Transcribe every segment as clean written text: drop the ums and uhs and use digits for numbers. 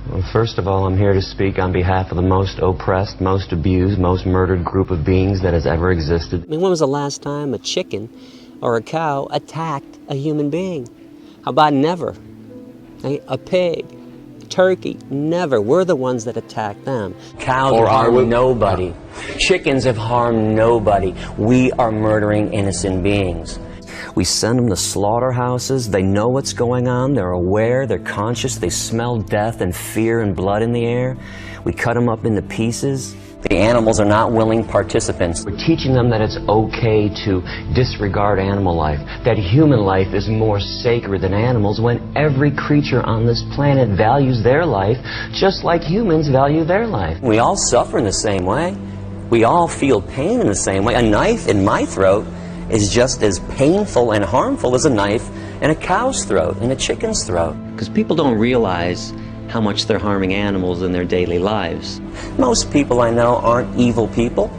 Well, first of all, I'm here to speak on behalf of the most oppressed, most abused, most murdered group of beings that has ever existed. I mean, when was the last time a chicken or a cow attacked a human being? How about never? A pig, a turkey, never. We're the ones that attack them. Cows have harmed nobody. Chickens have harmed nobody. We are murdering innocent beings. We send them to slaughterhouses. They know what's going on. They're aware. They're conscious. They smell death and fear and blood in the air. We cut them up into pieces. The animals are not willing participants. We're teaching them that it's okay to disregard animal life, that human life is more sacred than animals, when every creature on this planet values their life just like humans value their life. We all suffer in the same way. We all feel pain in the same way. A knife in my throat is just as painful and harmful as a knife in a cow's throat, in a chicken's throat. Because people don't realize how much they're harming animals in their daily lives. Most people I know aren't evil people,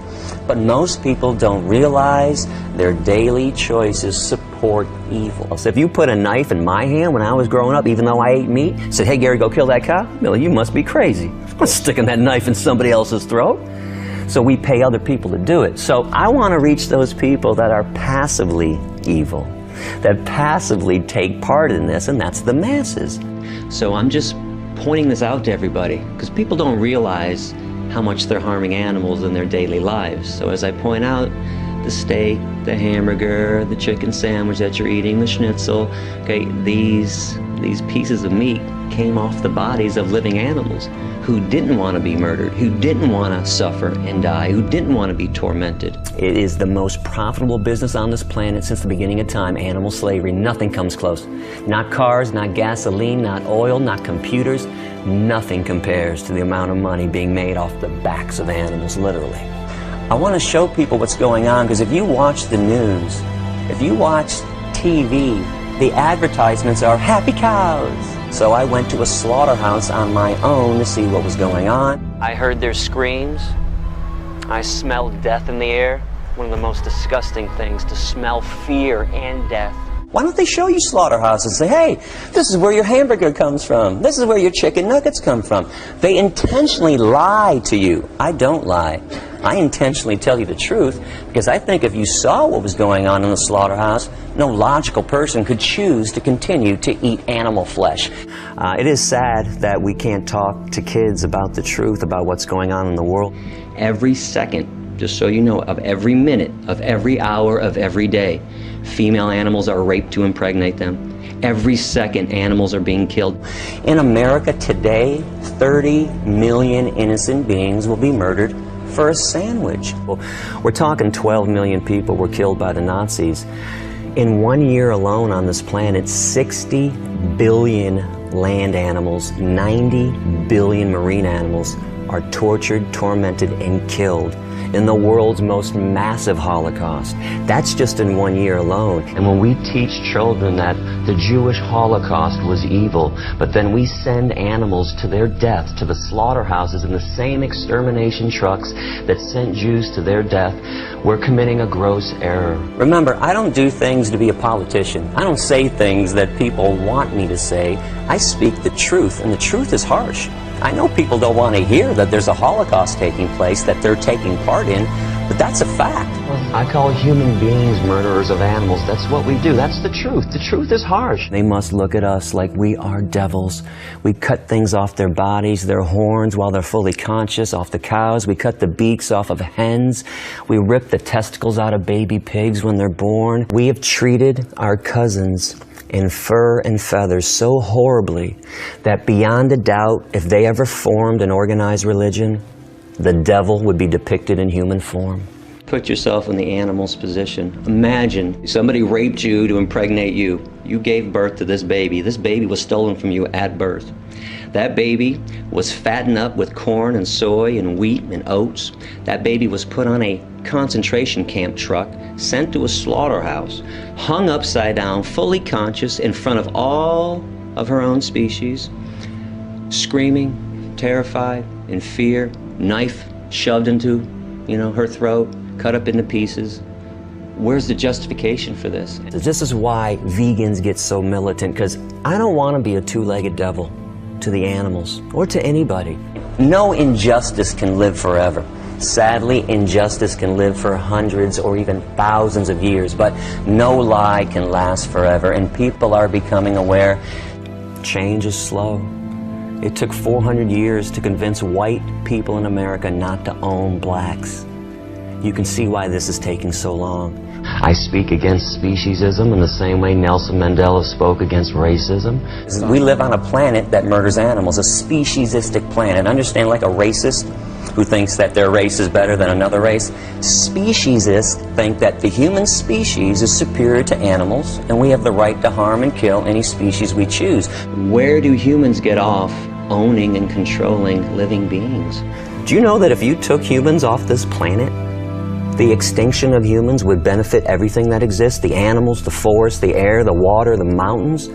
but most people don't realize their daily choices support evil. So if you put a knife in my hand when I was growing up, even though I ate meat, said, "Hey Gary, go kill that cow," Billy, you must be crazy. I'm not sticking that knife in somebody else's throat. So we pay other people to do it. So I want to reach those people that are passively evil, that passively take part in this, and that's the masses. So I'm just pointing this out to everybody, because people don't realize how much they're harming animals in their daily lives. So as I point out, the steak, the hamburger, the chicken sandwich that you're eating, the schnitzel, okay, these pieces of meat came off the bodies of living animals who didn't want to be murdered, who didn't want to suffer and die, who didn't want to be tormented. It is the most profitable business on this planet since the beginning of time, animal slavery. Nothing comes close. Not cars, not gasoline, not oil, not computers. Nothing compares to the amount of money being made off the backs of animals, literally. I want to show people what's going on, because if you watch the news, if you watch TV, the advertisements are happy cows. So I went to a slaughterhouse on my own to see what was going on. I heard their screams. I smelled death in the air. One of the most disgusting things, to smell fear and death. Why don't they show you slaughterhouses? Say, hey, this is where your hamburger comes from. This is where your chicken nuggets come from. They intentionally lie to you. I don't lie. I intentionally tell you the truth, because I think if you saw what was going on in the slaughterhouse, no logical person could choose to continue to eat animal flesh. It is sad that we can't talk to kids about the truth about what's going on in the world. Every second, just so you know, of every minute, of every hour, of every day, female animals are raped to impregnate them. Every second, animals are being killed. In America today, 30 million innocent beings will be murdered for a sandwich. We're talking 12 million people were killed by the Nazis. In 1 year alone on this planet, 60 billion land animals, 90 billion marine animals are tortured, tormented, and killed in the world's most massive Holocaust. That's just in 1 year alone. And when we teach children that the Jewish Holocaust was evil, but then we send animals to their death to the slaughterhouses in the same extermination trucks that sent Jews to their death, we're committing a gross error. Remember, I don't do things to be a politician. I don't say things that people want me to say. I speak the truth, and the truth is harsh. I know people don't want to hear that there's a Holocaust taking place, that they're taking part in, but that's a fact. I call human beings murderers of animals. That's what we do. That's the truth. The truth is harsh. They must look at us like we are devils. We cut things off their bodies, their horns while they're fully conscious, off the cows. We cut the beaks off of hens. We rip the testicles out of baby pigs when they're born. We have treated our cousins in fur and feathers so horribly that beyond a doubt, if they ever formed an organized religion, the devil would be depicted in human form. Put yourself in the animal's position. Imagine somebody raped you to impregnate you. You gave birth to this baby. This baby was stolen from you at birth. That baby was fattened up with corn and soy and wheat and oats. That baby was put on a concentration camp truck, sent to a slaughterhouse, hung upside down, fully conscious in front of all of her own species, screaming, terrified, in fear, knife shoved into, her throat, cut up into pieces. Where's the justification for this? This is why vegans get so militant, because I don't want to be a two-legged devil. to the animals or to anybody. No injustice can live forever. Sadly, injustice can live for hundreds or even thousands of years, but no lie can last forever, and people are becoming aware. Change is slow. It took 400 years to convince white people in America not to own blacks. You can see why this is taking so long. I speak against speciesism in the same way Nelson Mandela spoke against racism. We live on a planet that murders animals, a speciesistic planet. Understand, like a racist who thinks that their race is better than another race, speciesists think that the human species is superior to animals, and we have the right to harm and kill any species we choose. Where do humans get off owning and controlling living beings? Do you know that if you took humans off this planet, the extinction of humans would benefit everything that exists, the animals, the forest, the air, the water, the mountains?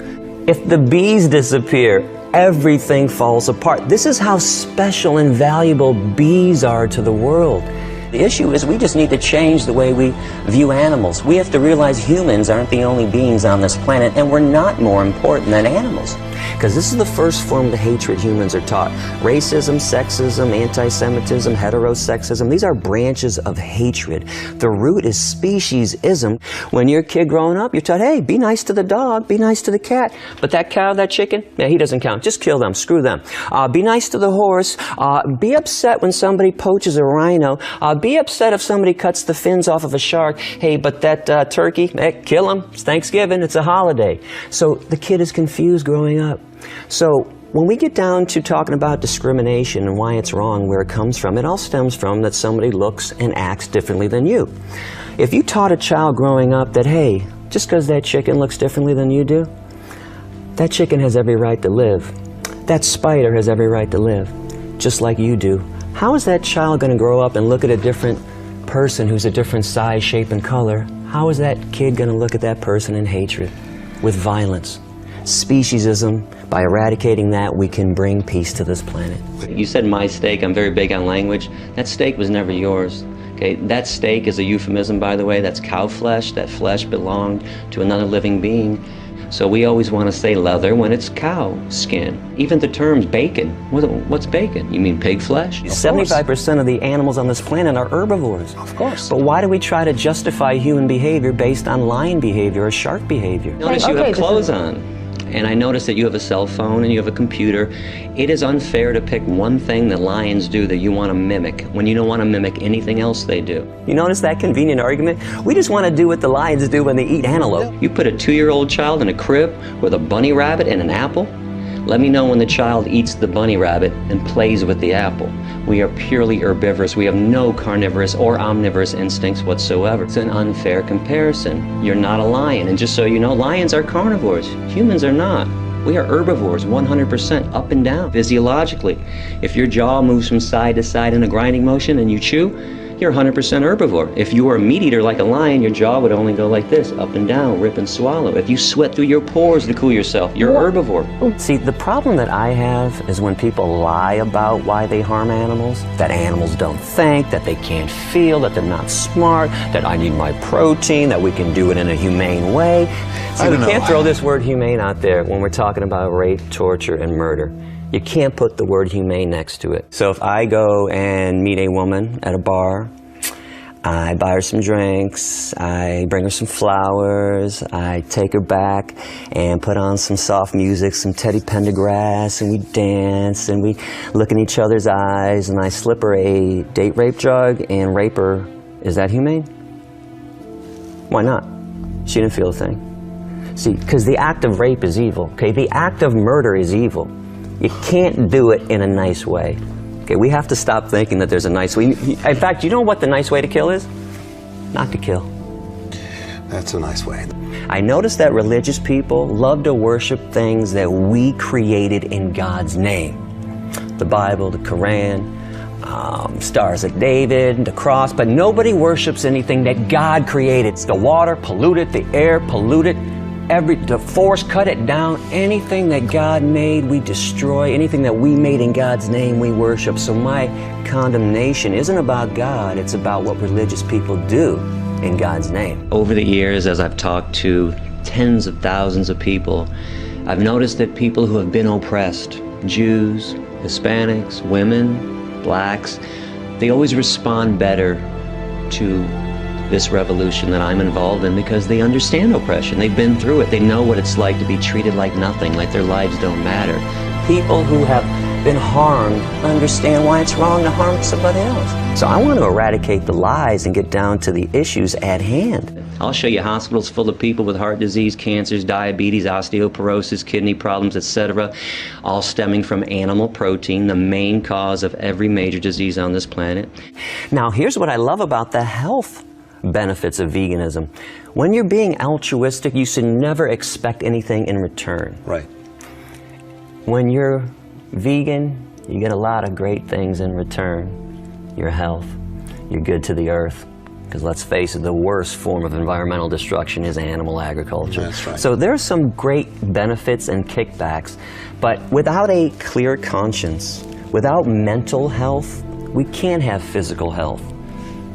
If the bees disappear, everything falls apart. This is how special and valuable bees are to the world. The issue is we just need to change the way we view animals. We have to realize humans aren't the only beings on this planet, and we're not more important than animals. Because this is the first form of the hatred humans are taught. Racism, sexism, anti-Semitism, heterosexism, these are branches of hatred. The root is speciesism. When you're a kid growing up, you're taught, hey, be nice to the dog, be nice to the cat. But that cow, that chicken, yeah, he doesn't count. Just kill them, screw them. Be nice to the horse. Be upset when somebody poaches a rhino. Be upset if somebody cuts the fins off of a shark. Hey, but that turkey, kill him. It's Thanksgiving, it's a holiday. So the kid is confused growing up. So when we get down to talking about discrimination and why it's wrong, where it comes from, it all stems from that somebody looks and acts differently than you. If you taught a child growing up that, hey, just because that chicken looks differently than you do, that chicken has every right to live. That spider has every right to live, just like you do. How is that child going to grow up and look at a different person who's a different size, shape, and color? How is that kid going to look at that person in hatred, with violence? Speciesism, by eradicating that, we can bring peace to this planet. You said my steak. I'm very big on language. That steak was never yours. Okay, that steak is a euphemism, by the way. That's cow flesh. That flesh belonged to another living being. So we always want to say leather when it's cow skin. Even the terms bacon. What's bacon? You mean pig flesh? 75% of the animals on this planet are herbivores. Of course. But why do we try to justify human behavior based on lion behavior or shark behavior? Notice you have clothes on. And I notice that you have a cell phone and you have a computer. It is unfair to pick one thing that lions do that you want to mimic when you don't want to mimic anything else they do. You notice that convenient argument? We just want to do what the lions do when they eat antelope. You put a 2-year-old child in a crib with a bunny rabbit and an apple? Let me know when the child eats the bunny rabbit and plays with the apple. We are purely herbivorous. We have no carnivorous or omnivorous instincts whatsoever. It's an unfair comparison. You're not a lion. And just so you know, lions are carnivores. Humans are not. We are herbivores 100% up and down physiologically. If your jaw moves from side to side in a grinding motion and you chew, you're 100% herbivore. If you were a meat eater like a lion, your jaw would only go like this, up and down, rip and swallow. If you sweat through your pores to cool yourself, you're herbivore. See, the problem that I have is when people lie about why they harm animals, that animals don't think, that they can't feel, that they're not smart, that I need my protein, that we can do it in a humane way. See, we can't throw this word humane out there when we're talking about rape, torture, and murder. You can't put the word humane next to it. So if I go and meet a woman at a bar, I buy her some drinks, I bring her some flowers, I take her back and put on some soft music, some Teddy Pendergrass, and we dance and we look in each other's eyes, and I slip her a date rape drug and rape her. Is that humane? Why not? She didn't feel a thing. See, because the act of rape is evil, okay? The act of murder is evil. You can't do it in a nice way. Okay, we have to stop thinking that there's a nice way. In fact, you know what the nice way to kill is? Not to kill. That's a nice way. I noticed that religious people love to worship things that we created in God's name. The Bible, the Quran, Stars of David, the cross, but nobody worships anything that God created. The water, polluted, the air, polluted. The forest, cut it down. Anything that God made, we destroy. Anything that we made in God's name, we worship. So my condemnation isn't about God, it's about what religious people do in God's name. Over the years, as I've talked to tens of thousands of people, I've noticed that people who have been oppressed, Jews, Hispanics, women, blacks, they always respond better to this revolution that I'm involved in because they understand oppression. They've been through it. They know what it's like to be treated like nothing, like their lives don't matter. People who have been harmed understand why it's wrong to harm somebody else. So I want to eradicate the lies and get down to the issues at hand. I'll show you hospitals full of people with heart disease, cancers, diabetes, osteoporosis, kidney problems, etc., all stemming from animal protein, the main cause of every major disease on this planet. Now, here's what I love about the health benefits of veganism. When you're being altruistic, you should never expect anything in return. Right. When you're vegan, you get a lot of great things in return. Your health, you're good to the earth. Because let's face it, the worst form of environmental destruction is animal agriculture. That's right. So there are some great benefits and kickbacks, but without a clear conscience, without mental health, we can't have physical health.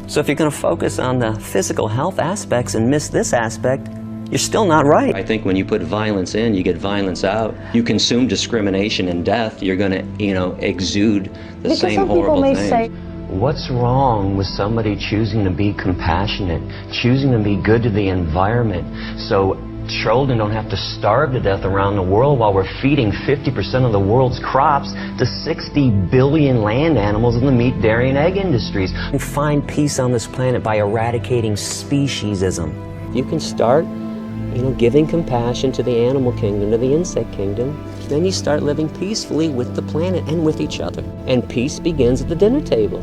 So if you're going to focus on the physical health aspects and miss this aspect, you're still not right. I think when you put violence in, you get violence out. You consume discrimination and death, you're going to, exude the same horrible things. What's wrong with somebody choosing to be compassionate, choosing to be good to the environment, so children don't have to starve to death around the world while we're feeding 50% of the world's crops to 60 billion land animals in the meat, dairy, and egg industries? And find peace on this planet by eradicating speciesism. You can start, giving compassion to the animal kingdom, to the insect kingdom. Then you start living peacefully with the planet and with each other. And peace begins at the dinner table.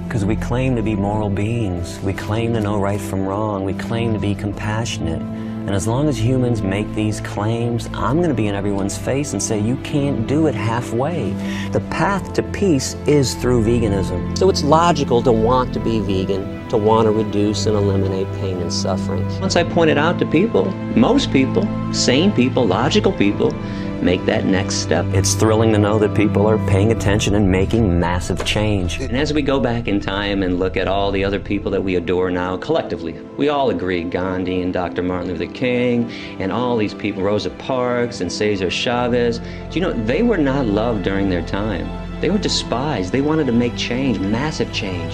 Because we claim to be moral beings. We claim to know right from wrong. We claim to be compassionate. And as long as humans make these claims, I'm going to be in everyone's face and say, you can't do it halfway. The path to peace is through veganism. So it's logical to want to be vegan, to want to reduce and eliminate pain and suffering. Once I point it out to people, most people, sane people, logical people, make that next step. It's thrilling to know that people are paying attention and making massive change. And as we go back in time and look at all the other people that we adore now, collectively, we all agree, Gandhi and Dr. Martin Luther King and all these people, Rosa Parks and Cesar Chavez, they were not loved during their time. They were despised. They wanted to make change, massive change.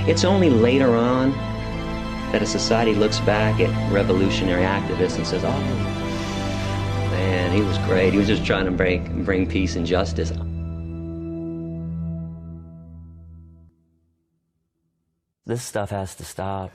It's only later on that a society looks back at revolutionary activists and says, oh, man, he was great. He was just trying to bring peace and justice. This stuff has to stop.